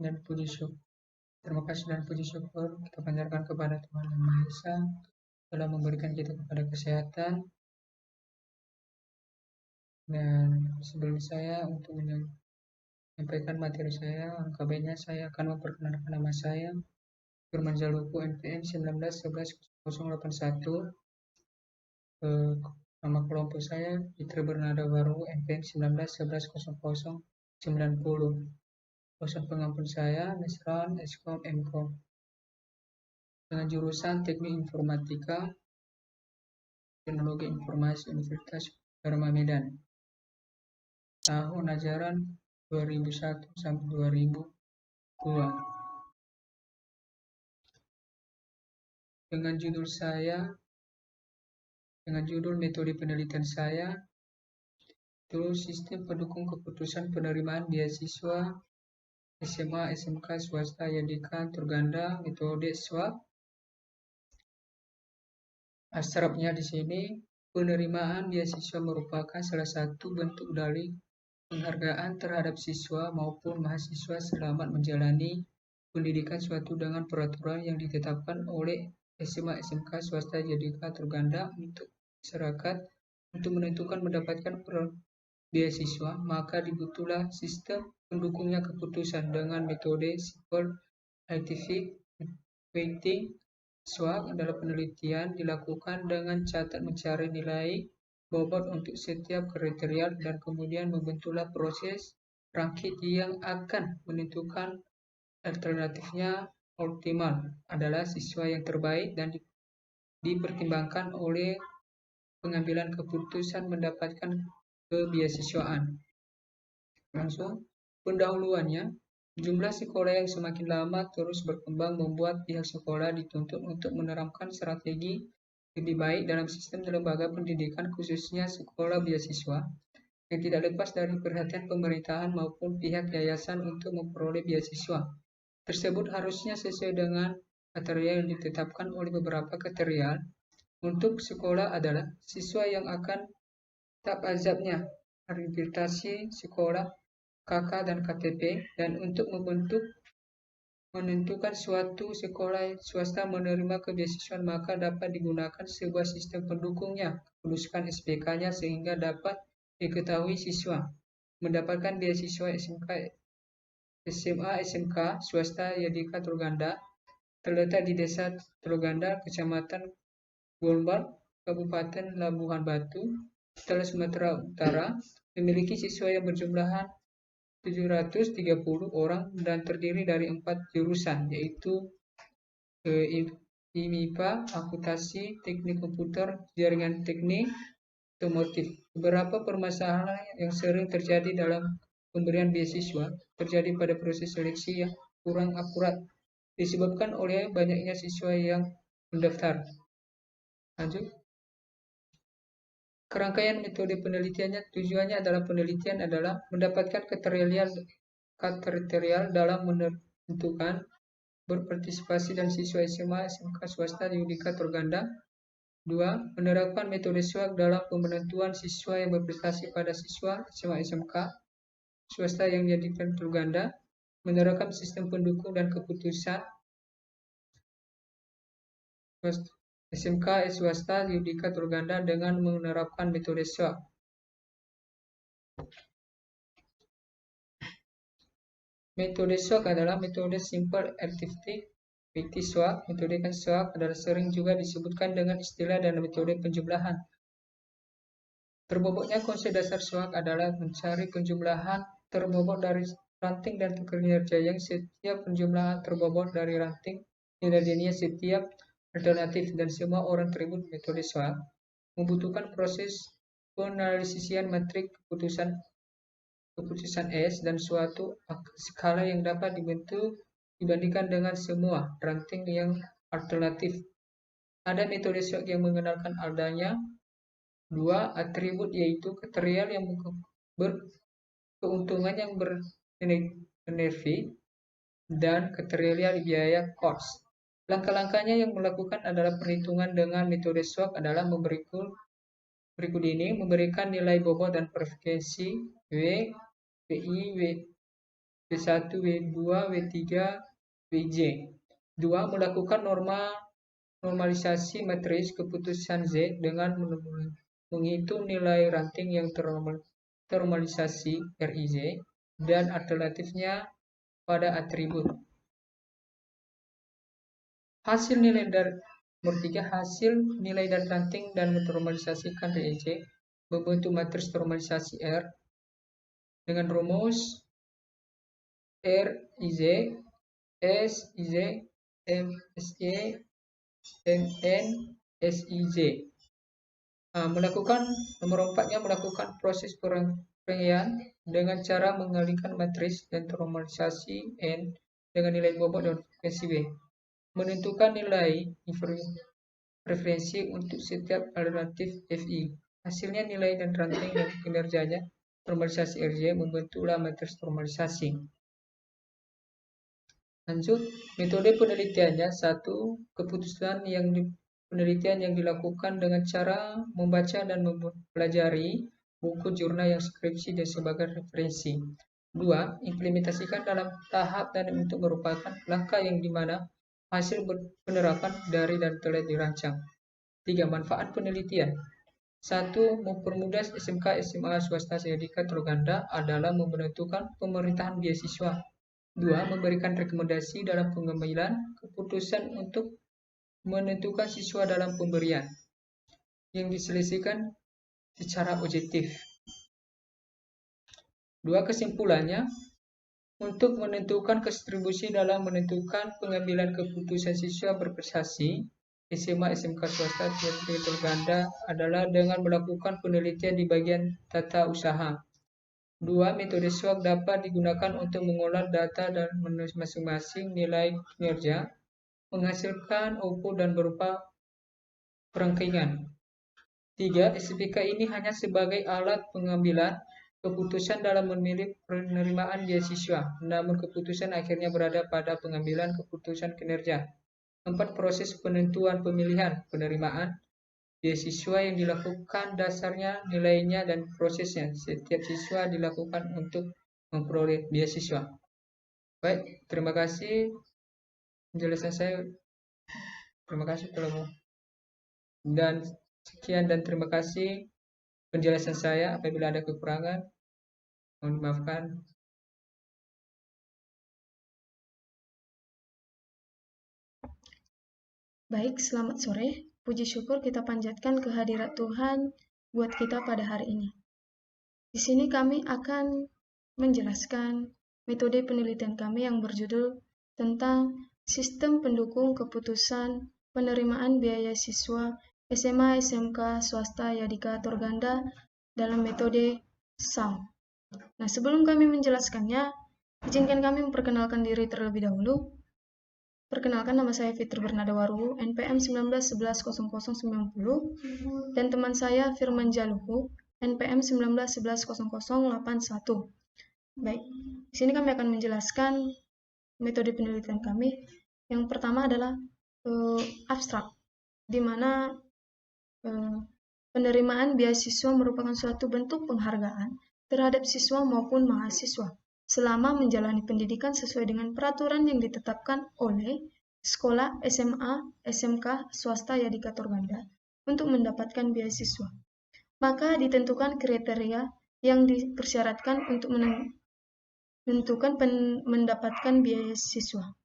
dan puji syukur. Terima kasih dan puji syukur kita panjatkan kepada Tuhan Yang Maha Esa telah memberikan kita kepada kesehatan. Dan sebelum saya untuk menyampaikan materi saya, lengkapnya saya akan memperkenalkan nama saya, Firman Zaluku, NPM 19111081. Nama kelompok saya Fitri Bernada Baru, NPM 19110090. Dosen pengampun saya Mesran Eskom Mkom dengan jurusan Teknik Informatika Teknologi Informasi Universitas Dharma Medan. Tahun ajaran 2001 sampai 2002. Dengan judul metode penelitian saya itu sistem pendukung keputusan penerimaan beasiswa SMA, SMK, swasta, YDK, terganda, metode SWAP. Asrapnya di sini, penerimaan beasiswa merupakan salah satu bentuk dari penghargaan terhadap siswa maupun mahasiswa selamat menjalani pendidikan suatu dengan peraturan yang ditetapkan oleh SMA, SMK, swasta, YDK, terganda untuk masyarakat untuk menentukan mendapatkan beasiswa, maka dibutuhlah sistem pendukungnya keputusan dengan metode simple scientific weighting. SWOT adalah penelitian dilakukan dengan catat mencari nilai bobot untuk setiap kriteria dan kemudian membentuklah proses rangkit yang akan menentukan alternatifnya optimal adalah siswa yang terbaik dan dipertimbangkan oleh pengambilan keputusan mendapatkan kebeasiswaan. Langsung, pendahuluannya, jumlah sekolah yang semakin lama terus berkembang membuat pihak sekolah dituntut untuk menerapkan strategi lebih baik dalam sistem lembaga pendidikan khususnya sekolah beasiswa yang tidak lepas dari perhatian pemerintahan maupun pihak yayasan untuk memperoleh beasiswa. Tersebut harusnya sesuai dengan kriteria yang ditetapkan oleh beberapa kriteria. Untuk sekolah adalah siswa yang akan tahap azabnya akreditasi sekolah, KK dan KTP, dan untuk menentukan suatu sekolah swasta menerima kebeasiswaan maka dapat digunakan sebuah sistem pendukungnya, kedudukan SPK-nya sehingga dapat diketahui siswa mendapatkan beasiswa SMK, SMA, SMK, swasta, YDK, terganda, terletak di Desa Terganda, Kecamatan Gombak, Kabupaten Labuhan Batu, Sumatera Utara, memiliki siswa yang berjumlah 730 orang dan terdiri dari 4 jurusan, yaitu IMIPA, Akuntansi, Teknik Komputer, Jaringan Teknik, Otomotif. Beberapa permasalahan yang sering terjadi dalam pemberian beasiswa terjadi pada proses seleksi yang kurang akurat, disebabkan oleh banyaknya siswa yang mendaftar. Lanjut. Kerangkaian metode penelitiannya, tujuannya adalah penelitian adalah mendapatkan kriteria dalam menentukan berpartisipasi dan siswa SMA, SMK, swasta, YDK, terganda. 2. Menerapkan metode SWOT dalam penentuan siswa yang berprestasi pada siswa SMA, SMK, swasta yang dijadikan terganda. Menerapkan sistem pendukung dan keputusan SMK, swasta, YDK, terganda dengan menerapkan metode SWOT. Metode SWOT adalah metode Simple Arithmetic Weighted SWOT. Metode SWOT adalah sering juga disebutkan dengan istilah dan metode penjumlahan. Terbobotnya konsep dasar SWOT adalah mencari penjumlahan terbobot dari ranting dan kinerja yang setiap penjumlahan terbobot dari ranting kinerjanya setiap alternatif dan semua orang terlibat metode SWOT membutuhkan proses penganalisian matrik keputusan S dan suatu skala yang dapat dibentuk dibandingkan dengan semua ranting yang alternatif. Ada metode SWOT yang mengenalkan adanya 2 atribut yaitu kriteria yang berkeuntungan yang berenergi dan kriteria biaya cost. Langkah-langkahnya yang melakukan adalah perhitungan dengan metode SWOT adalah berikut ini, memberikan nilai bobot dan frekuensi W, WI, W1, W2, W3, Wj. 2. Melakukan normalisasi matris keputusan Z dengan menghitung nilai ranting yang ternormalisasi Rij dan alternatifnya pada atribut. Hasil nilai dari nomor 3, hasil nilai dan ranting dan menormalisasikan Rij membentuk matris normalisasi R dengan rumus Rij, Sij, Msj, Mn, Sij. Nomor 4-nya melakukan proses perangkaian dengan cara mengalihkan matris dan normalisasi N dengan nilai bobot dan frekuensi B. Menentukan nilai referensi untuk setiap alternatif Fi. Hasilnya nilai dan ranting dan kinerjanya normalisasi Rj membentuklah matris normalisasi. Lanjut, metode penelitiannya. 1. Penelitian yang dilakukan dengan cara membaca dan mempelajari buku jurnal yang skripsi dan sebagai referensi. 2. Implementasikan dalam tahap dan untuk merupakan langkah yang dimana hasil penerapan dari dan telah dirancang. 3. Manfaat penelitian. 1. Mempermudah SMK SMA swasta Seadika Troganda adalah menentukan pemerintahan beasiswa. 2. Memberikan rekomendasi dalam pengambilan keputusan untuk menentukan siswa dalam pemberian yang diselesaikan secara objektif. 2. Kesimpulannya, untuk menentukan distribusi dalam menentukan pengambilan keputusan siswa berprestasi SMA SMK swasta Troganda adalah dengan melakukan penelitian di bagian tata usaha. 2. Metode SWOT dapat digunakan untuk mengolah data dan masing-masing nilai kinerja menghasilkan output dan berupa perangkaian. 3. SPK ini hanya sebagai alat pengambilan keputusan dalam memilih penerimaan beasiswa, namun keputusan akhirnya berada pada pengambilan keputusan kinerja. 4. Proses penentuan pemilihan penerimaan beasiswa yang dilakukan dasarnya nilainya dan prosesnya setiap siswa dilakukan untuk memperoleh beasiswa. Baik, terima kasih penjelasan saya. Terima kasih telah dan sekian dan terima kasih penjelasan saya. Apabila ada kekurangan, mohon dimaafkan. Baik, selamat sore. Puji syukur kita panjatkan kehadirat Tuhan buat kita pada hari ini. Di sini kami akan menjelaskan metode penelitian kami yang berjudul tentang sistem pendukung keputusan penerimaan biaya siswa SMA SMK swasta Yadika Troganda dalam metode SAM. Nah, sebelum kami menjelaskannya, izinkan kami memperkenalkan diri terlebih dahulu. Perkenalkan, nama saya Fitri Bernada Waru, NPM 19110090, dan teman saya Firman Jaluhu, NPM 19110081. Baik, di sini kami akan menjelaskan metode penelitian kami. Yang pertama adalah abstrak, di mana penerimaan beasiswa merupakan suatu bentuk penghargaan terhadap siswa maupun mahasiswa selama menjalani pendidikan sesuai dengan peraturan yang ditetapkan oleh sekolah SMA, SMK, swasta Yadika Troganda untuk mendapatkan beasiswa. Maka ditentukan kriteria yang dipersyaratkan untuk menentukan mendapatkan beasiswa.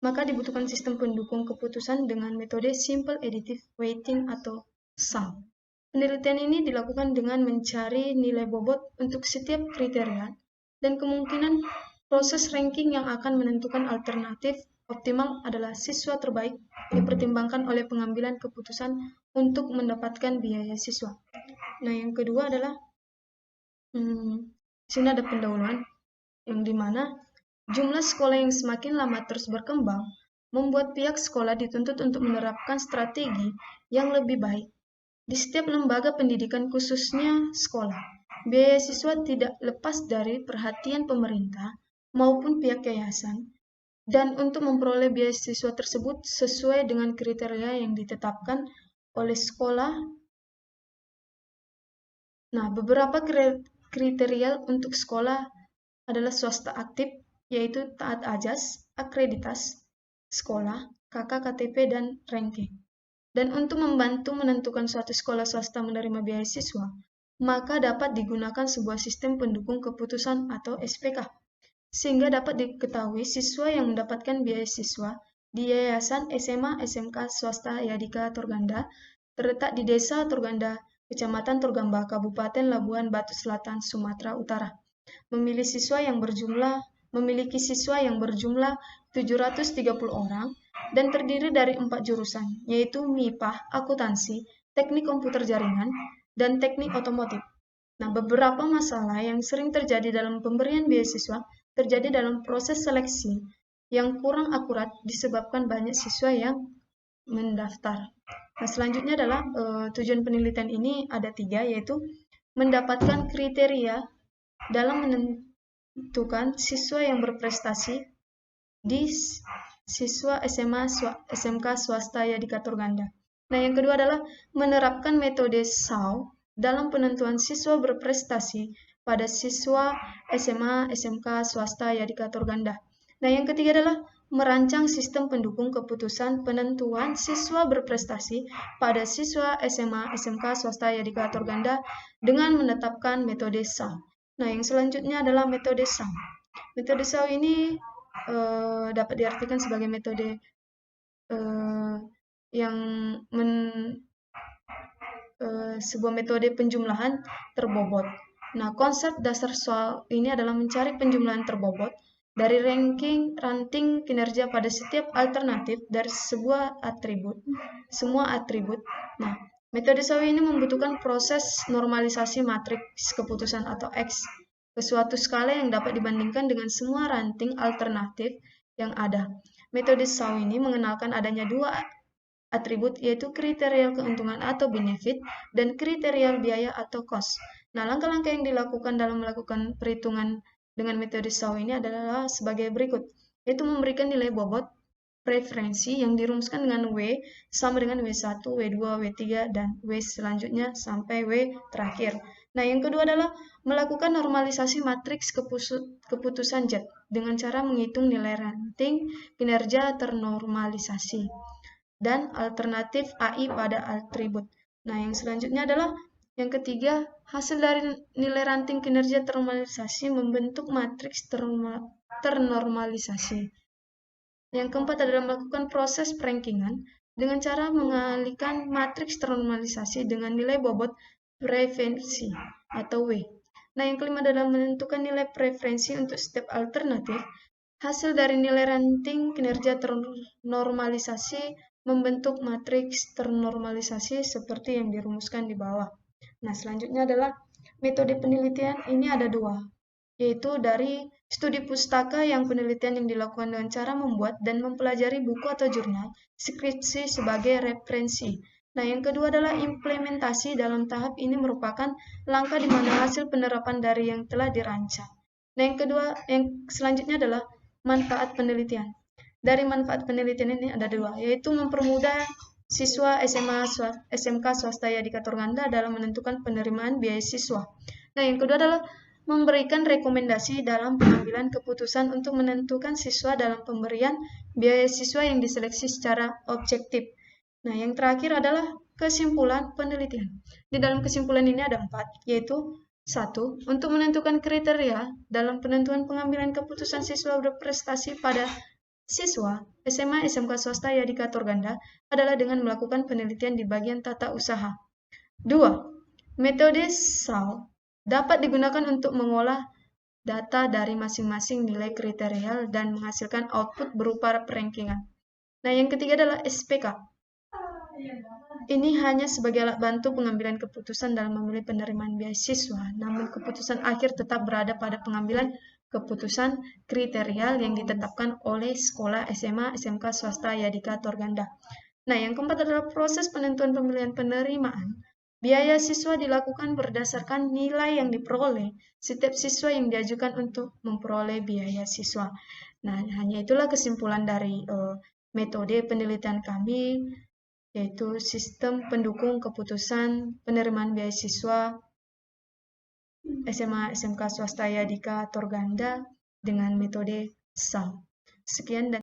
Maka dibutuhkan sistem pendukung keputusan dengan metode Simple Additive Weighting atau SAM. Penelitian ini dilakukan dengan mencari nilai bobot untuk setiap kriteria dan kemungkinan proses ranking yang akan menentukan alternatif optimal adalah siswa terbaik dipertimbangkan oleh pengambilan keputusan untuk mendapatkan biaya siswa. Nah, yang kedua adalah sini ada pendahuluan yang dimana jumlah sekolah yang semakin lama terus berkembang membuat pihak sekolah dituntut untuk menerapkan strategi yang lebih baik di setiap lembaga pendidikan khususnya sekolah. Biaya siswa tidak lepas dari perhatian pemerintah maupun pihak yayasan, dan untuk memperoleh beasiswa tersebut sesuai dengan kriteria yang ditetapkan oleh sekolah. Nah, beberapa kriteria untuk sekolah adalah swasta aktif, yaitu taat ajas, akreditas, sekolah, KK-KTP, dan ranking. Dan untuk membantu menentukan suatu sekolah swasta menerima biaya siswa, maka dapat digunakan sebuah sistem pendukung keputusan atau SPK, sehingga dapat diketahui siswa yang mendapatkan biaya siswa di Yayasan SMA SMK Swasta Yadika Torganda, terletak di Desa Torganda, Kecamatan Torgamba, Kabupaten Labuhan Batu Selatan, Sumatera Utara. Memiliki siswa yang berjumlah 730 orang dan terdiri dari 4 jurusan, yaitu MIPA, akuntansi, teknik komputer jaringan, dan teknik otomotif. Nah, beberapa masalah yang sering terjadi dalam pemberian beasiswa terjadi dalam proses seleksi yang kurang akurat disebabkan banyak siswa yang mendaftar. Nah, selanjutnya adalah tujuan penelitian ini ada 3, yaitu mendapatkan kriteria dalam menentukan siswa yang berprestasi di siswa SMA SMK swasta Yadika Torganda. Nah, yang kedua adalah menerapkan metode SAW dalam penentuan siswa berprestasi pada siswa SMA SMK swasta Yadika Torganda. Nah, yang ketiga adalah merancang sistem pendukung keputusan penentuan siswa berprestasi pada siswa SMA SMK swasta Yadika Torganda dengan menetapkan metode SAW. Nah, yang selanjutnya adalah metode SAW. Metode SAW ini dapat diartikan sebagai metode yang sebuah metode penjumlahan terbobot. Nah, konsep dasar SAW ini adalah mencari penjumlahan terbobot dari ranting kinerja pada setiap alternatif dari semua atribut. Nah, metode SAW ini membutuhkan proses normalisasi matriks keputusan atau X ke suatu skala yang dapat dibandingkan dengan semua ranting alternatif yang ada. Metode SAW ini mengenalkan adanya 2 atribut, yaitu kriteria keuntungan atau benefit dan kriteria biaya atau cost. Nah, langkah-langkah yang dilakukan dalam melakukan perhitungan dengan metode SAW ini adalah sebagai berikut, yaitu memberikan nilai bobot preferensi yang dirumuskan dengan W sama dengan W1, W2, W3, dan W selanjutnya sampai W terakhir. Nah, yang kedua adalah melakukan normalisasi matriks keputusan Z dengan cara menghitung nilai ranting kinerja ternormalisasi dan alternatif AI pada atribut. Nah, yang selanjutnya adalah yang ketiga, hasil dari nilai ranting kinerja ternormalisasi membentuk matriks ternormalisasi. Yang keempat adalah melakukan proses perankingan dengan cara mengalihkan matriks ternormalisasi dengan nilai bobot preferensi atau W. Nah, yang kelima adalah menentukan nilai preferensi untuk setiap alternatif. Hasil dari nilai ranting kinerja ternormalisasi membentuk matriks ternormalisasi seperti yang dirumuskan di bawah. Nah, selanjutnya adalah metode penelitian. Ini ada 2, yaitu dari studi pustaka yang penelitian yang dilakukan dengan cara membuat dan mempelajari buku atau jurnal skripsi sebagai referensi. Nah, yang kedua adalah implementasi. Dalam tahap ini merupakan langkah di mana hasil penerapan dari yang telah dirancang. Nah, yang selanjutnya adalah manfaat penelitian. Dari manfaat penelitian ini ada 2, yaitu mempermudah siswa SMA SMK swasta Yadika Torganda dalam menentukan penerimaan biaya siswa. Nah, yang kedua adalah memberikan rekomendasi dalam pengambilan keputusan untuk menentukan siswa dalam pemberian biaya siswa yang diseleksi secara objektif. Nah, yang terakhir adalah kesimpulan penelitian. Di dalam kesimpulan ini ada 4, yaitu 1. Untuk menentukan kriteria dalam penentuan pengambilan keputusan siswa berprestasi pada siswa SMA SMK swasta Yadika Torganda adalah dengan melakukan penelitian di bagian tata usaha. 2. Metode SAW dapat digunakan untuk mengolah data dari masing-masing nilai kriteria dan menghasilkan output berupa perankingan. Nah, yang ketiga adalah SPK. Ini hanya sebagai alat bantu pengambilan keputusan dalam memilih penerimaan beasiswa, namun keputusan akhir tetap berada pada pengambilan keputusan kriteria yang ditetapkan oleh sekolah SMA SMK swasta Yadika Torganda. Nah, yang keempat adalah proses penentuan pemilihan penerimaan. Biaya siswa dilakukan berdasarkan nilai yang diperoleh setiap siswa yang diajukan untuk memperoleh biaya siswa. Nah, hanya itulah kesimpulan dari metode penelitian kami, yaitu sistem pendukung keputusan penerimaan beasiswa SMA SMK swasta Yadika Torganda dengan metode SAL. Sekian dan